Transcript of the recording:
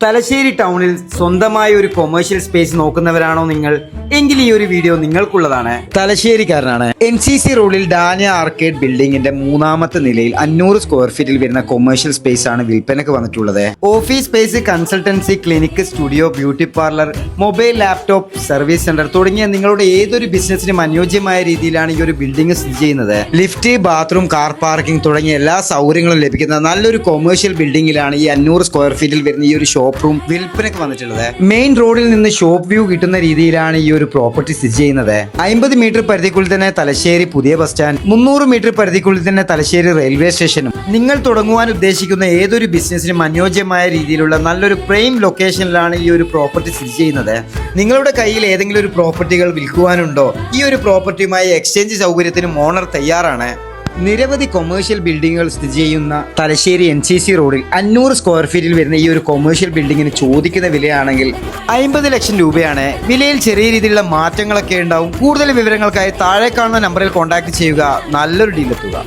തലശ്ശേരി ടൗണിൽ സ്വന്തമായ ഒരു കൊമേഴ്ഷ്യൽ സ്പേസ് നോക്കുന്നവരാണോ നിങ്ങൾ? എങ്കിൽ ഈ ഒരു വീഡിയോ നിങ്ങൾക്കുള്ളതാണ്. തലശ്ശേരിക്കാരനാണ്. NCC റോഡിൽ ഡാനിയ ആർക്കേഡ് ബിൽഡിംഗിന്റെ 3ാമത്തെ നിലയിൽ 500 സ്ക്വയർ ഫീറ്റിൽ വരുന്ന കൊമേഴ്ഷ്യൽ സ്പേസ് ആണ് വിൽപ്പനക്ക് വന്നിട്ടുള്ളത്. Office space, consultancy, clinic, studio, beauty parlour, mobile, laptop, service centre തുടങ്ങിയ നിങ്ങളുടെ ഏതൊരു ബിസിനസിനും അനുയോജ്യമായ രീതിയിലാണ് ഈ ഒരു ബിൽഡിംഗ് സ്ഥിതി ചെയ്യുന്നത്. ലിഫ്റ്റ്, ബാത്റൂം, കാർ പാർക്കിംഗ് തുടങ്ങിയ എല്ലാ സൗകര്യങ്ങളും ലഭിക്കുന്ന നല്ലൊരു കൊമേഴ്ഷ്യൽ ബിൽഡിംഗിലാണ് ഈ 500 സ്ക്വയർ ഫീറ്റിൽ വരുന്ന ഈ ഒരു ഷോപ്പ് റൂം വിൽപ്പനക്ക് വന്നിട്ടുള്ളത്. മെയിൻ റോഡിൽ നിന്ന് ഷോപ്പ് വ്യൂ കിട്ടുന്ന രീതിയിലാണ് ഈ ഒരു പ്രോപ്പർട്ടി സ്ഥിതി ചെയ്യുന്നത്. 50 മീറ്റർ പരിധിക്കുള്ളിൽ തന്നെ തലശ്ശേരി പുതിയ ബസ് സ്റ്റാൻഡ്, 300 മീറ്റർ പരിധിക്കുള്ളിൽ തന്നെ തലശ്ശേരി റെയിൽവേ സ്റ്റേഷനും. നിങ്ങൾ തുടങ്ങുവാൻ ഉദ്ദേശിക്കുന്ന ഏതൊരു ബിസിനസിനും അനുയോജ്യമായ രീതിയിലുള്ള നല്ലൊരു പ്രൈം ലൊക്കേഷനിലാണ് ഈ ഒരു പ്രോപ്പർട്ടി സ്ഥിതി ചെയ്യുന്നത്. നിങ്ങളുടെ കയ്യിൽ ഏതെങ്കിലും ഒരു പ്രോപ്പർട്ടികൾ വിൽക്കുവാനുണ്ടോ? ഈ ഒരു പ്രോപ്പർട്ടിയുമായി എക്സ്ചേഞ്ച് സൗകര്യത്തിനും ഓണർ തയ്യാറാണ്. നിരവധി കൊമേഴ്ഷ്യൽ ബിൽഡിങ്ങുകൾ സ്ഥിതി ചെയ്യുന്ന തലശ്ശേരി NCC റോഡിൽ 500 സ്ക്വയർ ഫീറ്റിൽ വരുന്ന ഈ ഒരു കൊമേഴ്ഷ്യൽ ബിൽഡിങ്ങിന് ചോദിക്കുന്ന വിലയാണെങ്കിൽ 50 ലക്ഷം രൂപയാണ്. വിലയിൽ ചെറിയ രീതിയിലുള്ള മാറ്റങ്ങളൊക്കെ ഉണ്ടാവും. കൂടുതൽ വിവരങ്ങൾക്കായി താഴെ കാണുന്ന നമ്പറിൽ കോൺടാക്ട് ചെയ്യുക. നല്ലൊരു ഡീലെത്തുക.